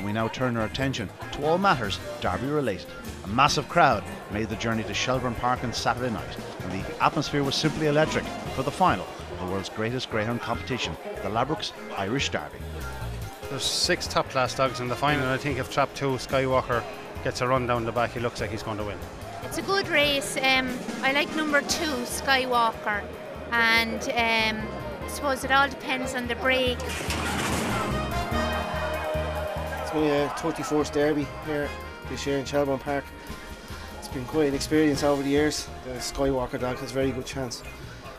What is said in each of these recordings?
and we now turn our attention to all matters Derby related. A massive crowd made the journey to Shelbourne Park on Saturday night, and the atmosphere was simply electric for the final of the world's greatest greyhound competition, the Ladbrokes Irish Derby. There's 6 top-class dogs in the final. I think if Trap 2 Skywalker gets a run down the back, he looks like he's going to win. It's a good race. I like number 2 Skywalker, and I suppose it all depends on the break. It's my 24th derby here this year in Shelbourne Park. It's been quite an experience over the years. The Skywalker dog has a very good chance.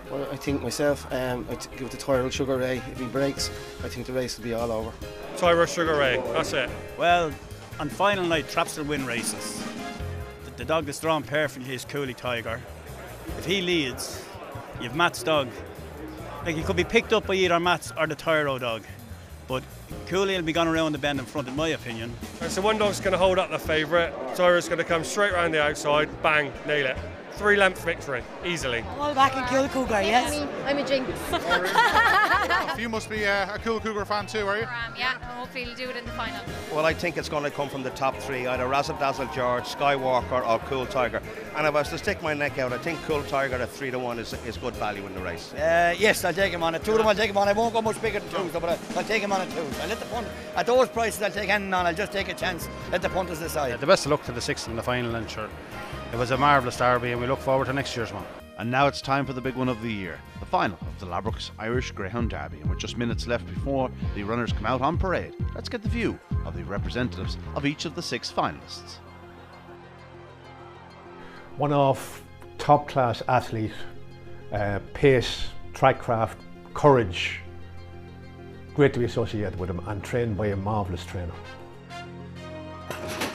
But I think myself, I'd give it to Tyrell Sugar Ray. If he breaks, I think the race will be all over. Tyrell Sugar Ray, that's it. Well, on final night, Traps will win races. The dog that's drawn perfectly is Cooley Tiger. If he leads, you have Matt's dog. Like, he could be picked up by either Matt's or the Tyro dog. But Cooley will be gone around the bend in front, in my opinion. So one dog's going to hold up the favourite. Tyrell's going to come straight round the outside, bang, nail it. 3-length victory, easily. All back in Cool Cougar, yes. I'm a jinx. You must be a Cool Cougar fan too, are you? Yeah, hopefully he'll do it in the final. Well, I think it's going to come from the top 3, either Razzle Dazzle George, Skywalker or Cool Tiger. And if I was to stick my neck out, I think Cool Tiger at 3-1 is good value in the race. Yes, I'll take him on it. 2 of them I'll take him on. I won't go much bigger than 2, but I'll take him on at 2. I'll let the punt, at those prices I'll take anything on. I'll just take a chance, let the punters decide. The best of luck to the 6th in the final, and sure, it was a marvellous derby, and we look forward to next year's one. And now it's time for the big one of the year, the final of the Ladbrokes Irish Greyhound Derby. And with just minutes left before the runners come out on parade, let's get the view of the representatives of each of the 6 finalists. One of top-class athlete, pace, trackcraft, courage. Great to be associated with him and trained by a marvellous trainer.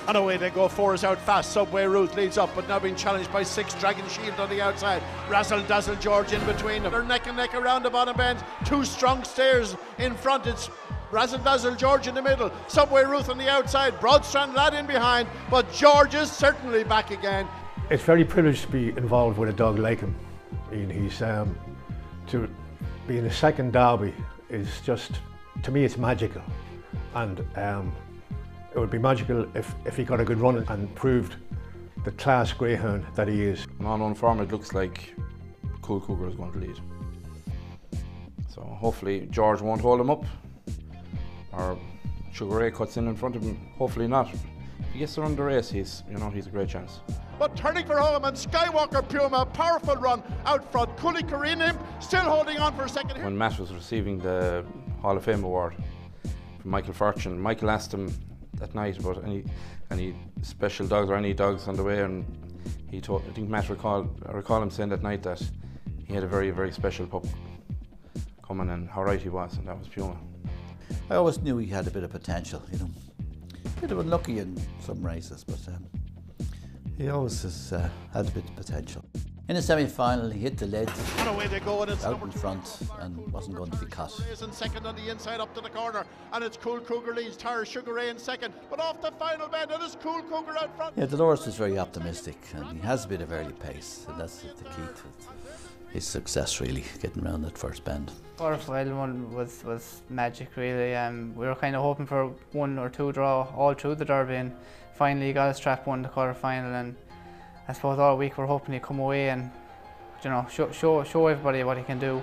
And away they go, 4 is out fast, Subway Route leads up, but now being challenged by 6 Dragon Shield on the outside. Razzle Dazzle George in between them. They're neck and neck around the bottom bend. 2 strong stairs in front. It's Razzle Dazzle George in the middle, Subway Ruth on the outside, Broadstrand Lad in behind, but George is certainly back again. It's very privileged to be involved with a dog like him. He's to be in the second derby is just, to me, it's magical, and it would be magical if he got a good run and proved the class greyhound that he is. On form, it looks like Cool Cougar is going to lead. So hopefully George won't hold him up, or Sugar Ray cuts in front of him. Hopefully not. If he gets to run the race, he's a great chance. But turning for home, and Skywalker Puma, powerful run out front. Cooley Kareem still holding on for a second here. When Matt was receiving the Hall of Fame award from Michael Fortune, Michael asked him that night about any special dogs or any dogs on the way, and I think Matt I recall him saying that night that he had a very, very special pup coming, and how right he was, and that was Puma. I always knew he had a bit of potential, you know. A bit of unlucky in some races, but he always has had a bit of potential. In the semi-final, he hit the lead and away they go, and it's out in front and wasn't going to be cut. Is in second on the inside up to the corner, and it's Cool Cougar leads, Tara Sugar Ray in second, but off the final bend, it is Cool Cougar out front. Yeah, Dolores was very optimistic, and he has a bit of early pace, and that's the key to his success, really, getting around that first bend. Quarterfinal one was magic, really. We were kind of hoping for 1 or 2 draw all through the derby, and finally he got his Trap 1 the quarterfinal, and I suppose all week we're hoping he'd come away and, you know, show everybody what he can do.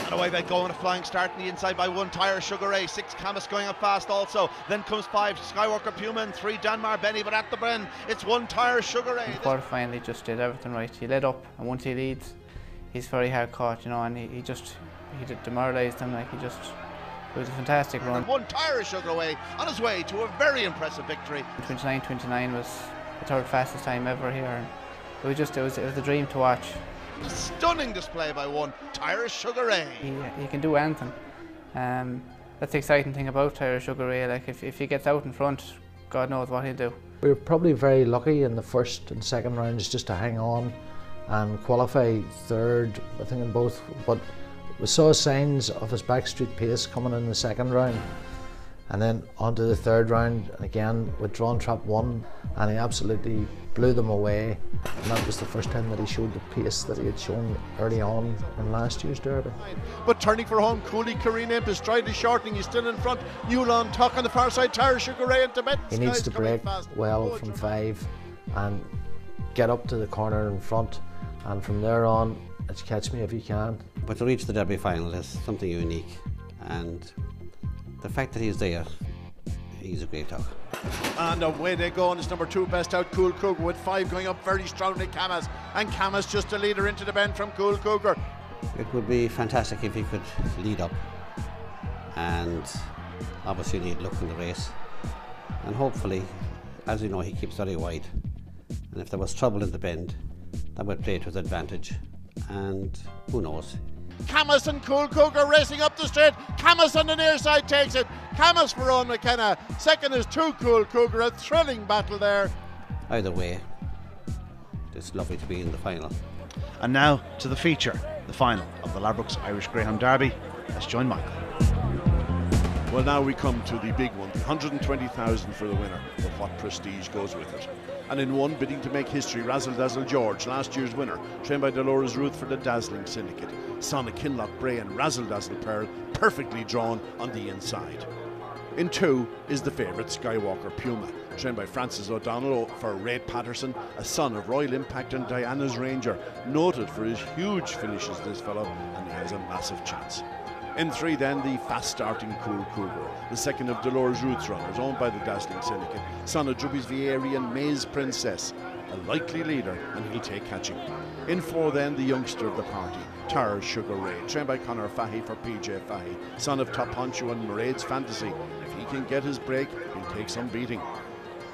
And away they go on a flying start on the inside by 1 Tire Sugar Ray, 6 Camus going up fast also. Then comes 5 Skywalker Puma and 3 Danmar Benny, but at the Bren it's 1 Tire Sugar Ray. In the quarterfinal he just did everything right. He led up, and once he leads, he's very hard caught, you know, and he demoralised him. Like, it was a fantastic run. 1 Tire Sugar Ray on his way to a very impressive victory. 29.29 was the 3rd fastest time ever here, and it was a dream to watch. A stunning display by 1 Tire Sugar Ray. He can do anything. That's the exciting thing about Tire Sugar Ray. Like, if he gets out in front, God knows what he'll do. We were probably very lucky in the first and second rounds just to hang on and qualify 3rd, I think, in both. But we saw signs of his backstreet pace coming in the second round. And then on to the third round, again with drawn trap 1, and he absolutely blew them away. And that was the first time that he showed the pace that he had shown early on in last year's Derby. But turning for home, Cooley Kareen Imp, his stride is shortening, he's still in front. Newlawn Tuck on the far side, Tara Sugar Ray into Tibet. He needs to break well from 5 and get up to the corner in front, and from there on, it's catch me if you can. But to reach the Derby final is something unique, and the fact that he's there, he's a great dog. And away they go, and it's number 2 best out, Cool Cougar, with 5 going up very strongly, Camas. And Camas just a leader into the bend from Cool Cougar. It would be fantastic if he could lead up, and obviously need luck in the race. And hopefully, as we know, he keeps very wide. And if there was trouble in the bend, that would play to his advantage. And who knows? Camas and Cool Cougar racing up the straight. Camas on the near side takes it. Camas for Owen McKenna. Second is 2 Cool Cougar. A thrilling battle there. Either way, it's lovely to be in the final. And now to the feature, the final of the Ladbrokes Irish Greyhound Derby. Let's join Michael. Well, now we come to the big one, 120,000 for the winner, but what prestige goes with it. And in one, bidding to make history, Razzle Dazzle George, last year's winner, trained by Dolores Ruth for the Dazzling Syndicate. Son of Kinloch Bray and Razzle Dazzle Pearl, perfectly drawn on the inside. In 2 is the favourite Skywalker Puma, trained by Francis O'Donnell for Ray Patterson, a son of Royal Impact and Diana's Ranger, noted for his huge finishes, this fellow, and he has a massive chance. In 3 then, the fast-starting Cool Cougar, the second of Dolores Ruth's runners, owned by the Dazzling Syndicate, son of Drubby's Vieri and Maze Princess, a likely leader, and he'll take catching. In 4 then, the youngster of the party, Tara Sugar Ray, trained by Conor Fahy for PJ Fahy, son of Top Honcho and Mairead's Fantasy. If he can get his break, he'll take some beating.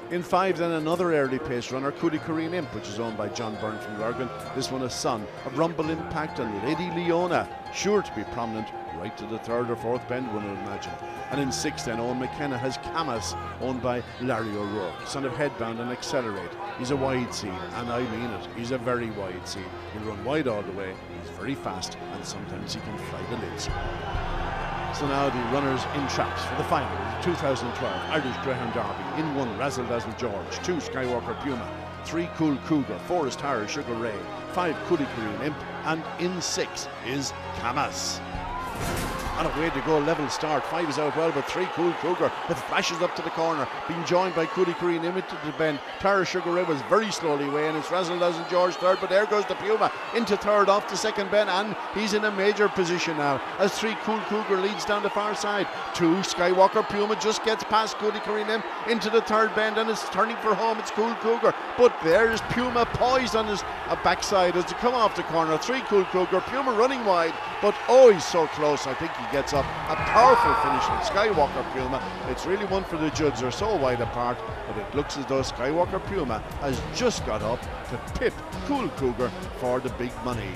In 5 then, another early pace runner, Cooley Kareen Imp, which is owned by John Byrne from Lurgan. This one a son of Rumble Impact and Lady Leona, sure to be prominent right to the 3rd or 4th bend, one would imagine. And in 6 then, Owen McKenna has Camas, owned by Larry O'Rourke, son of Headbound and Accelerate. He's a wide seed, and I mean it, he's a very wide seed. He'll run wide all the way, he's very fast, and sometimes he can fly the lids. So now the runners in traps for the final of the 2012 Irish Greyhound Derby. In 1, Razzle Dazzle George, 2, Skywalker Puma, 3, Cool Cougar, 4 is Tara Sugar Ray, 5, Cooley Kareen Imp, and in 6 is Camas. And away to go, level start. 5 is out well, but 3, Cool Cougar, that flashes up to the corner, being joined by Cooley Kareen Imp into the bend. Tara Sugar Ray was very slowly away, and it's Razzle Dazzle George 3rd, but there goes the Puma into 3rd off the 2nd bend, and he's in a major position now as 3, Cool Cougar leads down the far side. 2, Skywalker Puma just gets past Cooley Kareen Imp into the 3rd bend, and it's turning for home. It's Cool Cougar, but there's Puma poised on his backside as to come off the corner. 3, Cool Cougar, Puma running wide, but oh, he's so close. I think he gets up. A powerful finish from Skywalker Puma. It's really one for the Judds. They're so wide apart, but it looks as though Skywalker Puma has just got up to pip Cool Cougar for the big money.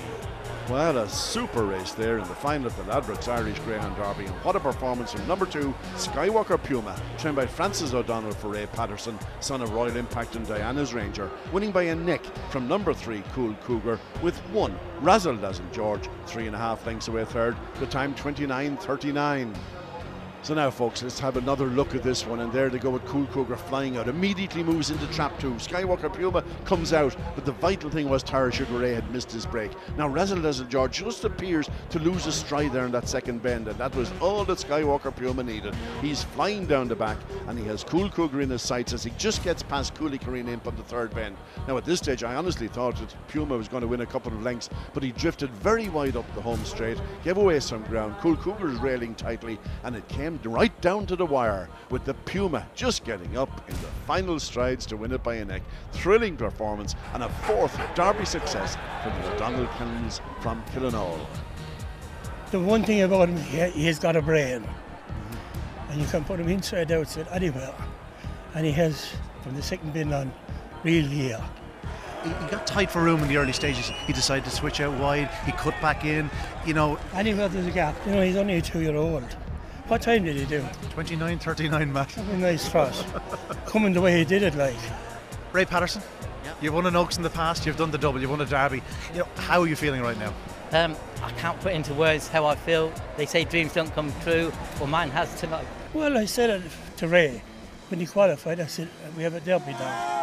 Well, a super race there in the final of the Ladbrokes Irish Greyhound Derby, and what a performance from number 2, Skywalker Puma, trained by Francis O'Donnell for Ray Patterson, son of Royal Impact and Diana's Ranger, winning by a neck from number 3, Cool Cougar, with 1, Razzle Dazzle George, 3.5 lengths away 3rd, the time 29.39. So now, folks, let's have another look at this one, and there they go with Cool Cougar flying out, immediately moves into trap 2. Skywalker Puma comes out, but the vital thing was Tara Sugar Ray had missed his break. Now Razzle Dazzle George just appears to lose his stride there in that 2nd bend, and that was all that Skywalker Puma needed. He's flying down the back, and he has Cool Cougar in his sights as he just gets past Cooley Kareen Imp on the 3rd bend. Now at this stage, I honestly thought that Puma was going to win a couple of lengths, but he drifted very wide up the home straight, gave away some ground. Cool Cougar's railing tightly, and it came right down to the wire, with the Puma just getting up in the final strides to win it by a neck. Thrilling performance, and a 4th Derby success for the O'Donnell Kennels from Killinall. The one thing about him, he's got a brain, and you can put him inside outside anywhere, and he has, from the 2nd bin on, real gear. He got tight for room in the early stages. He decided to switch out wide, he cut back in, you know. Anywhere there's a gap, you know, he's only a 2-year-old. What time did he do? 29.39, Matt. That'd be nice trot. Coming the way he did it, like. Ray Patterson, you've won an Oaks in the past, you've done the double, you've won a Derby. You know, how are you feeling right now? I can't put into words how I feel. They say dreams don't come true. Well, mine has tonight. Well, I said it to Ray when he qualified. I said, we have a derby dog.